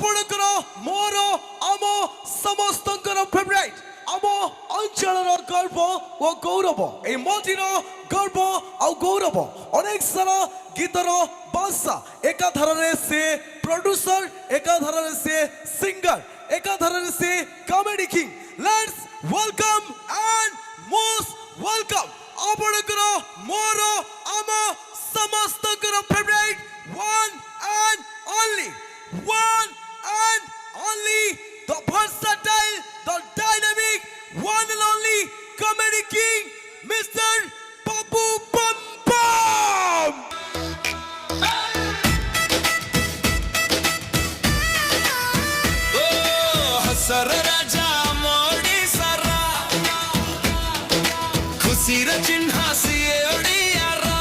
आपणकर मोर आम समस्तंकर फेवरेट आम अंचलर गर्व और गौरव ए मझिर गर्व आ गौरव अनेक सारा गीतर बादशाह एकाधार से प्रोड्यूसर एकाधार से सिंगर एकाधार से comedy king let's welcome and most welcome आपणकर मोर आम समस्तंकर favourite one and only the versatile, the dynamic, one and only comedy king, Mr. Papu Pam Pam. Oh, Hasar Raja Modi Sara, Khushi ra chinha siye odiyara.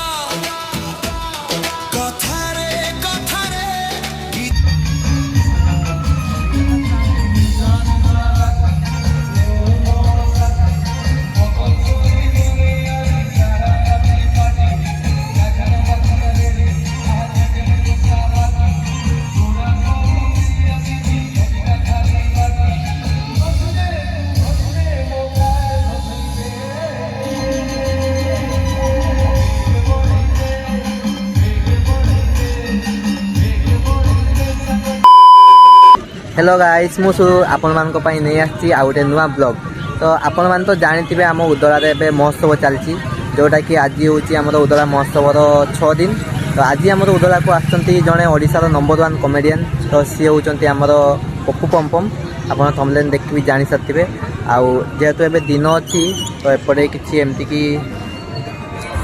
Hello guys मुझे आपण मानक पई नहीं आछि आ गोटे नुआ ब्लॉग तो आपण मान तो जानिथिबे आम उदला रे महोत्सव चलछि जोटा कि आज होछि हमर उदला महोत्सवर 6 दिन तो आज हमर उदला को आछंती जने ओडिसा नंबर 1 कॉमेडियन तो सी होचंती हमर पप्पू पमपम आपण थंबनेल देखि जानि सकथिबे आ जेहेतु एबे दिन अछि तो एपटे किछि एमति कि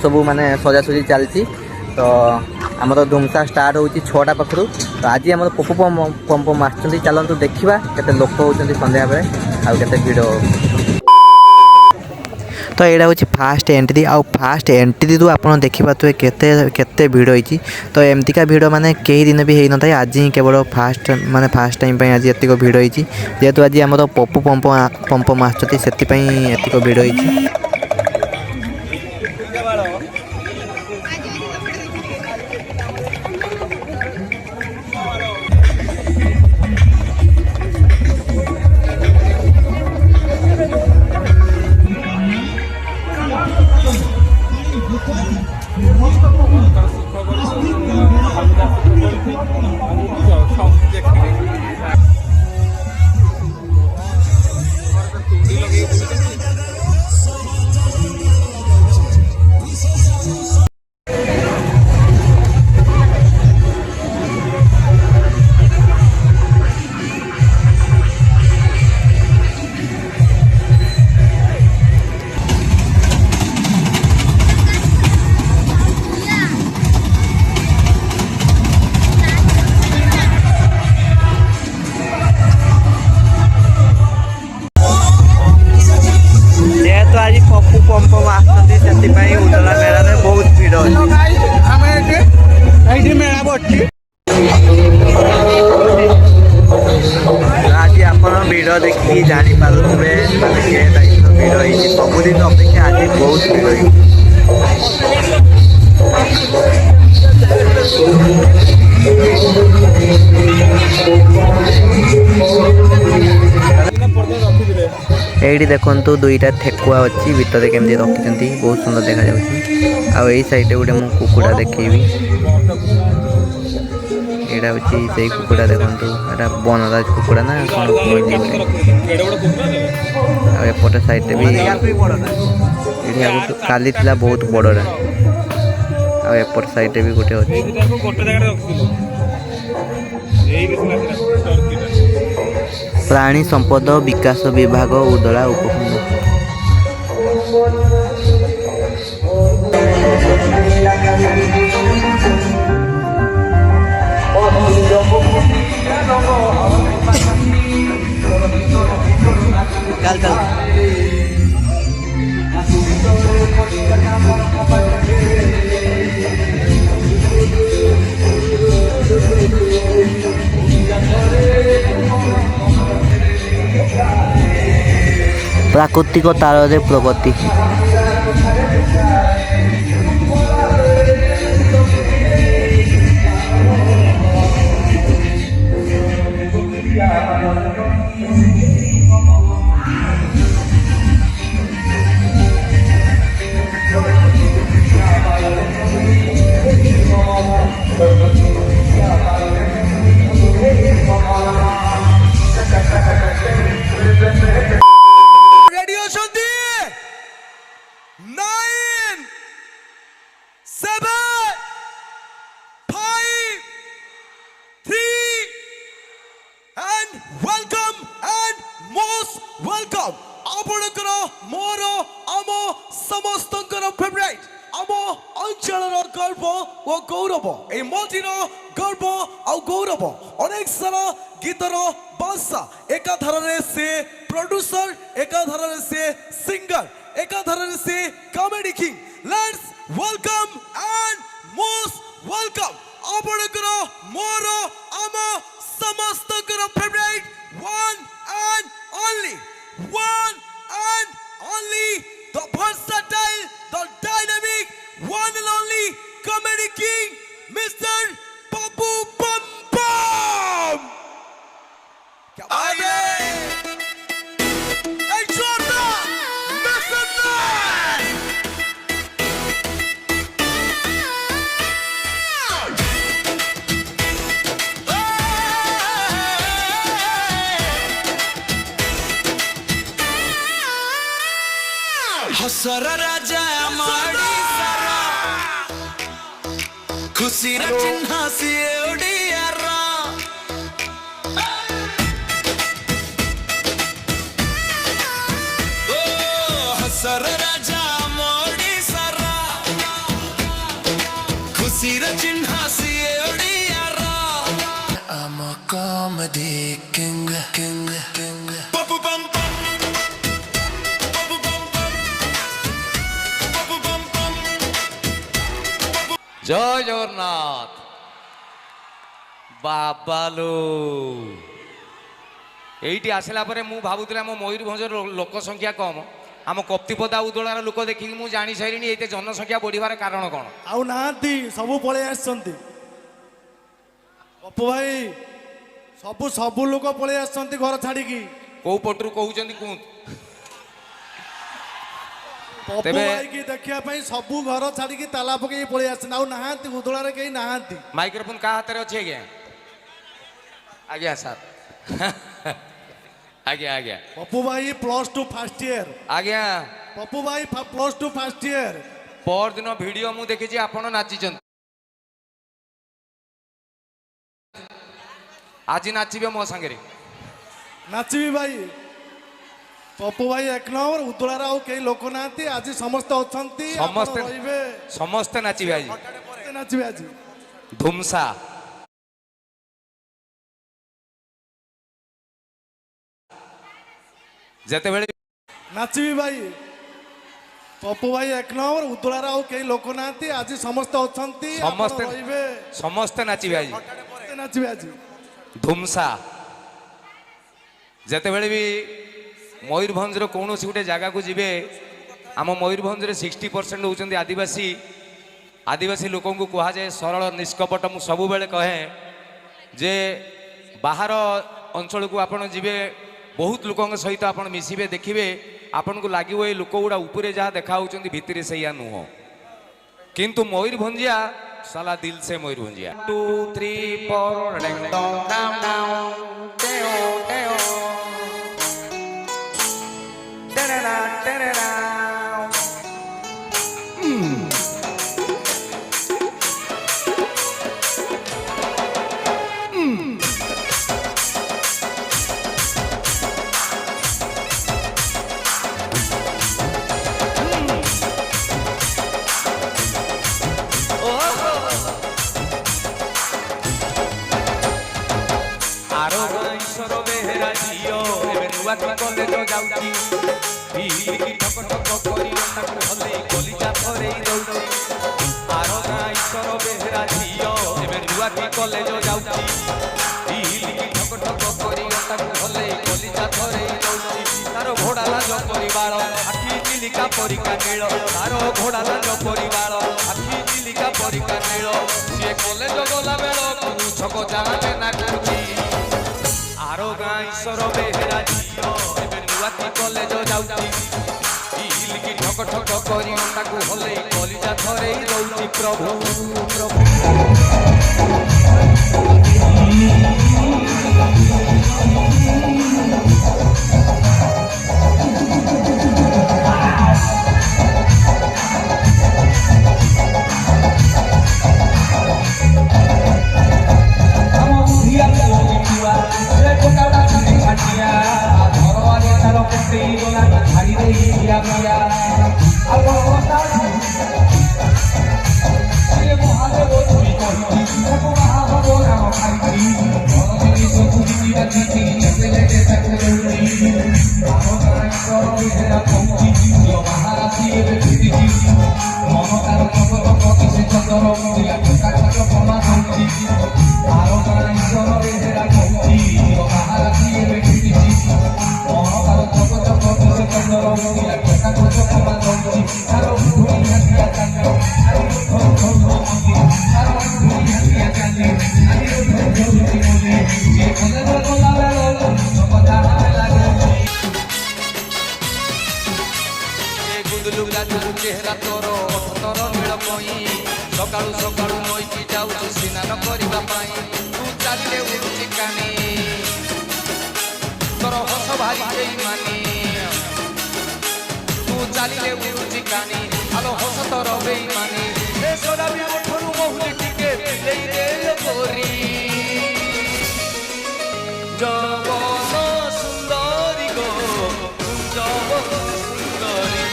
सब माने सजासजी चलछि तो आमर धूमसा स्टार्ट होची 6टा पाखरु तो आज आम पप्पू पमपम आसुँच चलतु देखा केते लोक होती संध्या बेले आउ केते भिड़ तो यहाँ हूँ फास्ट एंट्री आउ फास्ट एंट्री रू आप देखिपे केते भिड़ होती तो एमतीका भिड़ माने कई दिन भी होता है आज ही केवल फास्ट माने फास्ट टाइम आज एतिक भिड़ होती जेहेतु आज आम पप्पू पमपम आसुँच से एतिक भिड़ होती पप्पू पमपम आसती उदला मेला में बहुत भिड़ आज आप भिड़ देखिए जापारे भिड़ होती सबुदिन अपेक्षा आज बहुत भिड़ ये देखु दुईटा ठेकुआ अच्छी भितर केमती रखी बहुत सुंदर देखा जाऊँगी आई साइड गोटे मु कुकुड़ा देखी यहाँ हूँ से कुकुड़ा देखु यहाँ बनराज कुकुड़ा ना कौन एपटे साइड भी ये काली थी बहुत बड़ा एपट साइड भी गोटे अच्छी प्राणी संपद विकास विभाग उदला उपखंड चल चल प्राकृतिक तार प्रगति welcome and most welcome. ଆପଣଙ୍କର ମୋର ଆମ ସମସ୍ତଙ୍କର ଫେଭରାଇଟ୍ ଆମ ଅଞ୍ଚଳର ଗର୍ବ ଓ ଗୌରବ এই ମଲ୍ଟିର ଗର୍ବ ଆଉ ଗୌରବ ଅନେକ ସାରା ଗୀତର ବାଦଶାହ ଏକାଧାରରେ ସେ ପ୍ରଡ୍ୟୁସର ଏକାଧାରରେ ସେ ସିଙ୍ଗର ଏକାଧାରରେ ସେ comedy king let's welcome and most welcome ଆପଣଙ୍କର ମୋର ଆମ ସମସ୍ତଙ୍କର favourite one and only the versatile the dynamic one and only comedy king Mr. Papu Bum Bum क्या बात है एक जोरदार Mr. Man हसर राजा माड़ी सारा खुशी रा चिन्ह सी ओडियारा ओ हसर राजा माड़ी सारा खुशी रा चिन्ह सी ओडियारा I'm a comedy king Papu Bum Bum Papu Bum Bum Papu Bum Bum জয় জগন্নাথ বাবালো এইটি আসলা পরে মু ভাবুଥିଲି ଆମ ମୟୂରଭଞ୍ଜର ଲୋକ ସଂଖ୍ୟା କମ ଆମ କପ୍ତିପଦା ଉଦଳାର ଲୋକ ଦେଖିକି ମୁଁ ଜାଣି ସାରିଲିଣି ଏତେ ଜନସଂଖ୍ୟା ବଢ଼ିବାର କାରଣ କ'ଣ ଆଉ ନାହାନ୍ତି ସବୁ ପଳେଇ ଆସିଛନ୍ତି ପପୁ ଭାଇ ସବୁ ଲୋକ ପଳେଇ ଆସିଛନ୍ତି ଘର ଛାଡିକି କୋଉ ପଟରୁ କହୁଛନ୍ତି କୁହନ୍ତୁ ପପୁ ତେବେ- ଭାଇକି ଦେଖିବା ପାଇଁ ସବୁ ଘର ଛାଡିକି ତାଲା ପକେଇକି ପଳେଇ ଆସିଛନ୍ତି ଆଉ ନାହାନ୍ତି ଉଦଳାରେ କେହି ନାହାନ୍ତି ମାଇକ୍ରୋଫୋନ କାହା ହାତରେ ଅଛି ଆଜ୍ଞା ଆଜ୍ଞା ସାର୍ ଆଜ୍ଞା ଆଜ୍ଞା ପପୁ ଭାଇ +2 ଫାର୍ଷ୍ଟ ଇୟର ଆଜ୍ଞା ପପୁ ଭାଇ +2 ଫାର୍ଷ୍ଟ ଇୟର ପରଦିନ ଭିଡ଼ିଓ ମୁଁ ଦେଖିଛି ଆପଣ ନାଚିଛନ୍ତି ଆଜି ନାଚିବେ ମୋ ସାଙ୍ଗରେ ନାଚିବି ଭାଇ ପପୁ ଭାଇ 1 ନମ୍ବର ଉଦଳାରେ ଆଉ କେହି ଲୋକ ନାହାନ୍ତି ଆଜି ସମସ୍ତେ ଅଛନ୍ତି ଆପଣ ସମସ୍ତେ- ରହିବେ ସମସ୍ତେ ନାଚିବେ ଆଜି ସମସ୍ତେ ନାଚିବେ ଆଜି ଧୁମସା ଯେତେବେଳେ ନାଚିବି ଭାଇ ପପୁ ଭାଇ 1 ନମ୍ବର ଉଦଳାରେ ଆଉ କେହି ଲୋକ ନାହାନ୍ତି ଆଜି ସମସ୍ତେ ଅଛନ୍ତି ଆପଣ ସମସ୍ତେ- ରହିବେ ସମସ୍ତେ ନାଚିବେ ଆଜି ସମସ୍ତେ ନାଚିବେ ଆଜି ଧୁମସା ଯେତେବେଳେ ବି ମୟୂରଭଞ୍ଜର କୌଣସି ଗୋଟେ ଜାଗାକୁ ଯିବେ ଆମ ମୟୂରଭଞ୍ଜରେ 60% ହେଉଛନ୍ତି ଆଦିବାସୀ ଆଦିବାସୀ ଲୋକଙ୍କୁ କୁହାଯାଏ ସରଳ ନିଷ୍କପଟ ମୁଁ ସବୁବେଳେ କହେ ଯେ ବାହାର ଅଞ୍ଚଳକୁ ଆପଣ ଯିବେ ବହୁତ ଲୋକଙ୍କ ସହିତ ଆପଣ ମିଶିବେ ଦେଖିବେ ଆପଣଙ୍କୁ ଲାଗିବ ଏ ଲୋକ ଗୁଡ଼ା ଉପରେ ଯାହା ଦେଖା ହେଉଛନ୍ତି ଭିତରେ ସେଇଆ ନୁହଁ କିନ୍ତୁ ମୟୂରଭଞ୍ଜିଆ ସାଲା ଦିଲ ସେ ମୟୂରଭଞ୍ଜିଆ 2 3 4 ଡେଙ୍ଗ ଡଙ୍ଗ ଡାଉନ ଡାଉନ ଟେଓ ଟେଓ ଟେରେରା ଟେରେରା ଆରୋଗ୍ୟ ବେହେରା ଝିଅ ଏବେ ନୂଆ କଲେଜ ଯାଉଛି ପିଲିକି ଠକ ଠକ କରି ତାକୁ ହଲେଇ କଲିଜା ଧରେଇ ଦଉଛି ଆରୋଗ୍ୟ ବେହେରା ଝିଅ ଏବେ ନୂଆ କଲେଜ ଯାଉଛି ପିଲିକି ଠକ ଠକ କରି ତାକୁ ହଲେଇ କଲିଜା ଧରେଇ ଦଉଛି ତାର ଘୋଡ଼ା ଲାଜ ପରିବାର ଆଖି ଚିଲିକା ପରିକା ନୀଳ ତାର ଘୋଡ଼ା ଲାଜ ପରିବାର ଆଖି ଚିଲିକା ପରିକା ନୀଳ ସିଏ କଲେଜ ଗଲା ବେଳକୁ ଛକ ଜାଣେ ନା କରୁଛି ଆର ଗାଁ ଈଶ୍ୱର ବେହେରା ଝିଅ ଏବେ ନୂଆକି କଲେଜ ଯାଉଛି ଇଲିକି ଠକ ଠକ କରି ତାକୁ ହଲେଇ କଲିଜା ଧରେଇ ଦଉଛି ପ୍ରଭୁ ପ୍ରଭୁ Vamos a ir a la ସେଇ ଗଲା ଛାଡ଼ି ଦେଇ ପିଆ ପିଆ ଆପଣ ମହାଦେବ ଛୁରୀ କହିଛି ତାକୁ ବାହା ହବ ରାମ ଖାଇଛି ଜିନିଷ ବୁଝିଛି ବାଜିଛି ତାକୁ ମହାରାଜି ଏବେ ଫିରିଛି ମନ ତାର ଜଗତ ସେ ଚନ୍ଦର ମୁଦିଆ କାଠ କମା ଦଉଛି ତାର ଈଶ୍ୱରରେ ହେରା କହୁଛି ମହାରାଜି ଏବେ ଫିରିଛି ମନ ତାର ଜଗତ ସେ ଚନ୍ଦର ମୁଦିଆ କାଠ କମା ଦଉଛି ତାର ଧୂଳି ହାତିଆ ଚାଲି ତାର ଧୂଳି ହାତିଆ ଚାଲି চেহারা তোর অঠতর নীল কই সকালু সকালু নইকি যাউଛୁ স্নান କରିବା ପାଇଁ ତୁ ଚାଲିଲେ ଉଡୁଛି କାନି ତୋର ହସ ଭାରି ବେଇମାନି ତୁ ଚାଲିଲେ ଉଡୁଛି କାନି ଆଲୋ ହସ ତୋର ବେଇମାନି ଏ ସରାବି ଓଠରୁ ମହୁଲି ଟିକେ ପିଲେଇ ଦେ ଗୋରି ଜବନ ସୁନ୍ଦରୀ ଗো ଜବନ ସୁନ୍ଦରୀ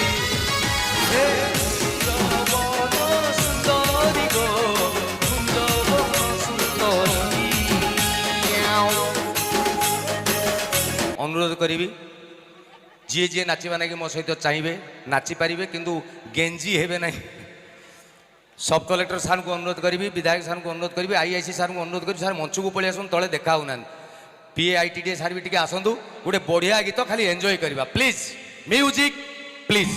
अनुरोध करी जी जी नाचवा ना मो सहित चाहिए नाचिपारे किंतु गेंजी हेबे ना सब कलेक्टर सार को अनुरोध करी विधायक सार को अनुरोध करी आईआईसी सार को अनुरोध करी सार मंच को पलि आसन तले देखा होना पीआईटी सार भी टे आसतु गोटे बढ़िया गीत खाली एंजॉय करवा प्लीज म्यूजिक प्लीज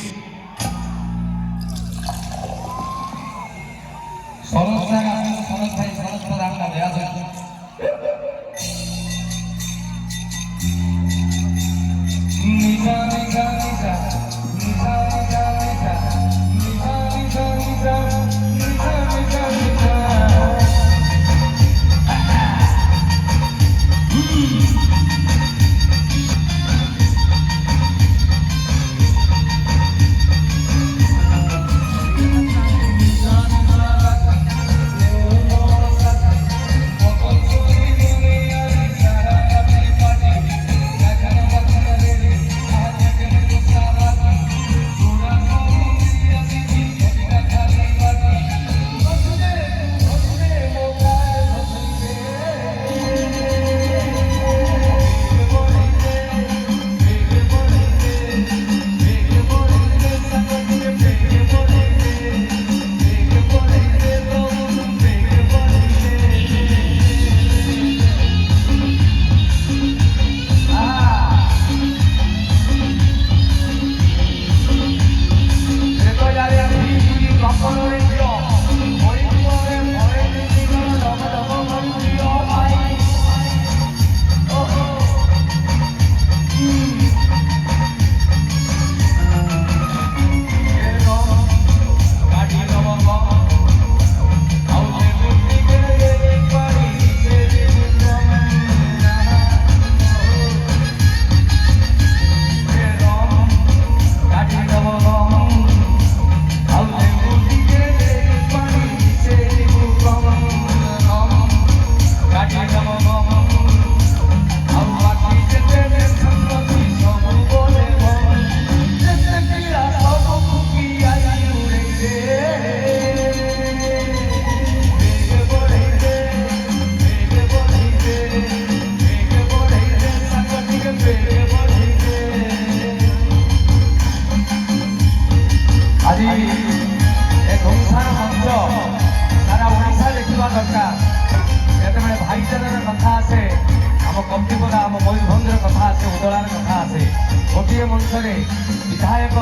विधायक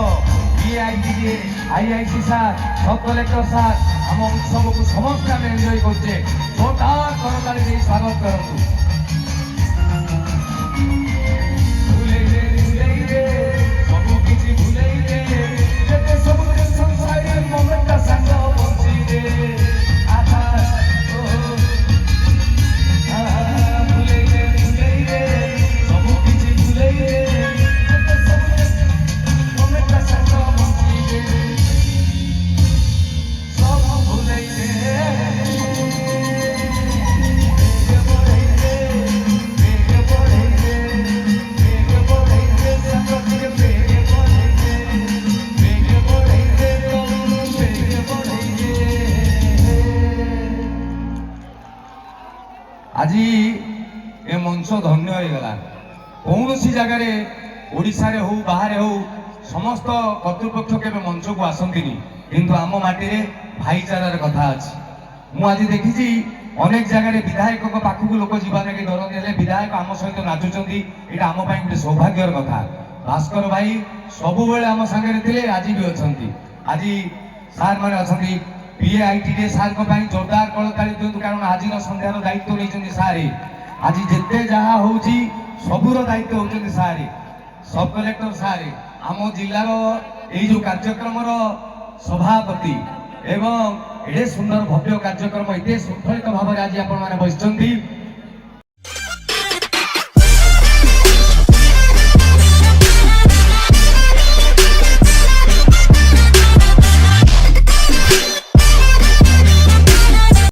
आईआईसी सार सब कलेक्टर सार आम उत्सव को समस्त आम एंजॉय करते स्वागत करूँ। ମଞ୍ଚ ଧନ୍ୟ ହେଇଗଲା। କୌଣସି ଜାଗାରେ ଓଡ଼ିଶାରେ ହଉ ବାହାରେ ହଉ ସମସ୍ତ କର୍ତ୍ତୃପକ୍ଷ କେବେ ମଞ୍ଚକୁ ଆସନ୍ତିନି, କିନ୍ତୁ ଆମ ମାଟିରେ ଭାଇଚାରାର କଥା ଅଛି। ମୁଁ ଆଜି ଦେଖିଛି ଅନେକ ଜାଗାରେ ବିଧାୟକଙ୍କ ପାଖକୁ ଲୋକ ଯିବା ଲାଗି ଡରନ୍ତି, ହେଲେ ବିଧାୟକ ଆମ ସହିତ ନାଚୁଛନ୍ତି, ଏଇଟା ଆମ ପାଇଁ ଗୋଟେ ସୌଭାଗ୍ୟର କଥା। ଭାସ୍କର ଭାଇ ସବୁବେଳେ ଆମ ସାଙ୍ଗରେ ଥିଲେ, ଆଜି ବି ଅଛନ୍ତି। ଆଜି ସାର୍ ମାନେ ଅଛନ୍ତି, PAITD ସାର୍ଙ୍କ ପାଇଁ ଜୋରଦାର କଳତାଳି ଦିଅନ୍ତୁ, କାରଣ ଆଜିର ସନ୍ଧ୍ୟାର ଦାୟିତ୍ୱ ନେଇଛନ୍ତି ସାର୍। ଆଜି ଯେତେ ଯାହା ହଉଛି ସବୁର ଦାୟିତ୍ୱ ହଉଛନ୍ତି ସାର୍, ସବ୍ କଲେକ୍ଟର ସାର୍, ଆମ ଜିଲ୍ଲାର ଏଇ ଯୋଉ କାର୍ଯ୍ୟକ୍ରମର ସଭାପତି ଏବଂ ଏଡ଼େ ସୁନ୍ଦର ଭବ୍ୟ କାର୍ଯ୍ୟକ୍ରମ ଏତେ ଶୃଙ୍ଖଳିତ ଭାବରେ ଆଜି ଆପଣମାନେ ବସିଛନ୍ତି।